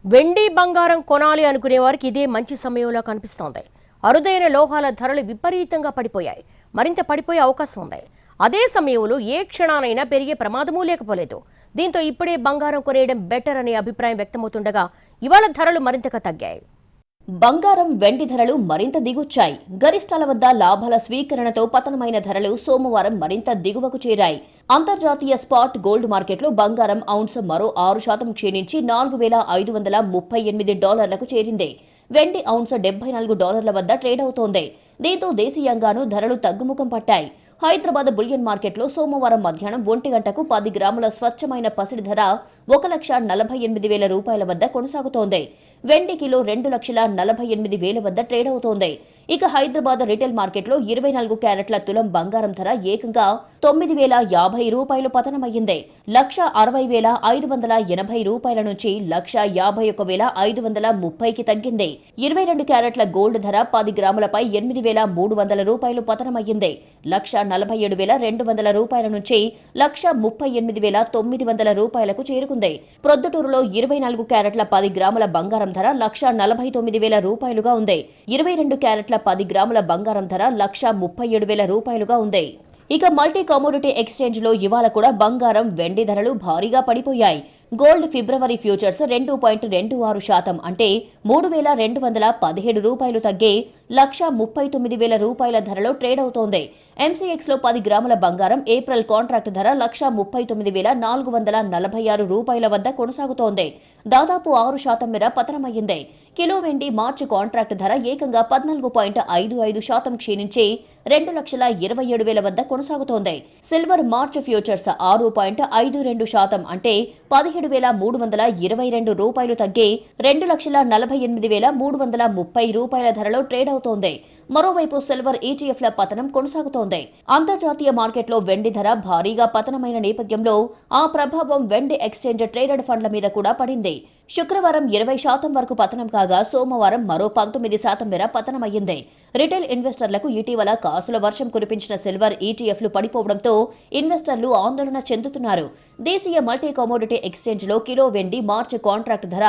వెండి బంగారం కొనాలి అనుకునే వారికి ఇదే మంచి సమయంలో కనిపిస్తోంది. అరుదైన లోహాల ధరలు విపరీతంగా పడిపోయాయి. మరింత పడిపోయే అవకాశం ఉంది. అదే సమయంలో ఏ క్షణానైనా పెరిగే ప్రమాదమూ లేకపోలేదు. దీంతో ఇప్పుడే బంగారం కొనేయడం బెటర్ అనే అభిప్రాయం వ్యక్తమవుతుండగా ఇవాళ ధరలు మరింతగా తగ్గాయి. బంగారం, వెండి ధరలు మరింత దిగొచ్చాయి. గరిష్టాల వద్ద లాభాల స్వీకరణతో పతనమైన ధరలు సోమవారం మరింత దిగువకు చేరాయి. అంతర్జాతీయ స్పాట్ గోల్డ్ మార్కెట్లో బంగారం ఔన్స్ మరో 6% క్షీణించి $4,538లకు చేరింది. వెండి ఔన్స్ $74 వద్ద ట్రేడ్ అవుతోంది. దీంతో దేశీయంగానూ ధరలు తగ్గుముఖం పట్టాయి. హైదరాబాద్ బులియన్ మార్కెట్లో సోమవారం మధ్యాహ్నం 1 గంటకు 10 గ్రాముల స్వచ్ఛమైన పసిడి ధర $1,48,000 వద్ద కొనసాగుతోంది. వెండి కిలో $2,48,000 వద్ద ట్రేడ్ అవుతోంది. ఇక హైదరాబాద్ రిటైల్ మార్కెట్లో 24 క్యారెట్ల తులం బంగారం ధర ఏకంగా $9,050 పతనమయ్యింది. $1,60,580 నుంచి $1,51,530కి తగ్గింది. 22 క్యారెట్ల గోల్డ్ ధర 10 గ్రాములపై $8,300 పతనమయ్యింది. $1,47,200 నుంచి $1,38,900కు చేరుకుంది. ప్రొద్దుటూరులో 24 క్యారెట్ల 10 గ్రాముల బంగారం ధర $1,49,000గా ఉంది. 22 క్యారెట్ల 10 గ్రాముల బంగారం ధర $1,37,000గా ఉంది. ఇక మల్టీ కమోడిటీ ఎక్స్చేంజ్ లో ఇవాళ కూడా బంగారం, వెండి ధరలు భారీగా పడిపోయాయి. గోల్డ్ ఫిబ్రవరి ఫ్యూచర్స్ 2.26% అంటే $3,217 తగ్గి $1,39,000 ధరలో ట్రేడ్ అవుతోంది. ఎంసీఎక్స్ లో 10 గ్రాముల బంగారం ఏప్రిల్ కాంట్రాక్ట్ ధర $139,446 వద్ద కొనసాగుతోంది. దాదాపు 6% మేర పతనమయ్యింది. కిలో వెండి మార్చి కాంట్రాక్ట్ ధర ఏకంగా 14.55% క్షీణించి $2,27,000 వద్ద కొనసాగుతోంది. సిల్వర్ మార్చ్ ఫ్యూచర్స్ 6.52% అంటే $17,322 తగ్గి $2,48,330 ధరలో ట్రేడ్ అవుతోంది. మరోవైపు సిల్వర్ ఈటీఎఫ్ల పతనం కొనసాగుతోంది. అంతర్జాతీయ మార్కెట్లో వెండి ధర భారీగా పతనమైన నేపథ్యంలో ఆ ప్రభావం వెండి ఎక్స్చేంజ్ ట్రేడెడ్ ఫండ్ల మీద కూడా పడింది. శుక్రవారం 20% వరకు పతనం కాగా సోమవారం మరో 19% మేర పతనమయ్యింది. రిటైల్ ఇన్వెస్టర్లకు ఇటీవల కాసుల వర్షం కురిపించిన సిల్వర్ ఈటీఎఫ్లు పడిపోవడంతో ఇన్వెస్టర్లు ఆందోళన చెందుతున్నారు. దేశీయ మల్టీ కమోడిటీ ఎక్స్చేంజ్ లో కిలో వెండి మార్చి కాంట్రాక్ట్ ధర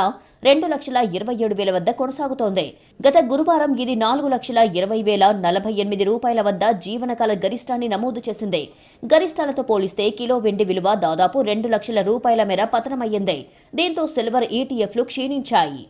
$2,27,000 వద్ద కొనసాగుతోంది. గత గురువారం ఇది $4,20,048 వద్ద జీవనకాల గరిష్టాన్ని నమోదు చేసింది. గరిష్టాలతో పోలిస్తే కిలో వెండి విలువ దాదాపు $2,00,000 మేర పతనమయ్యింది. దీంతో సిల్వర్ ఈటీఎఫ్లు క్షీణించాయి.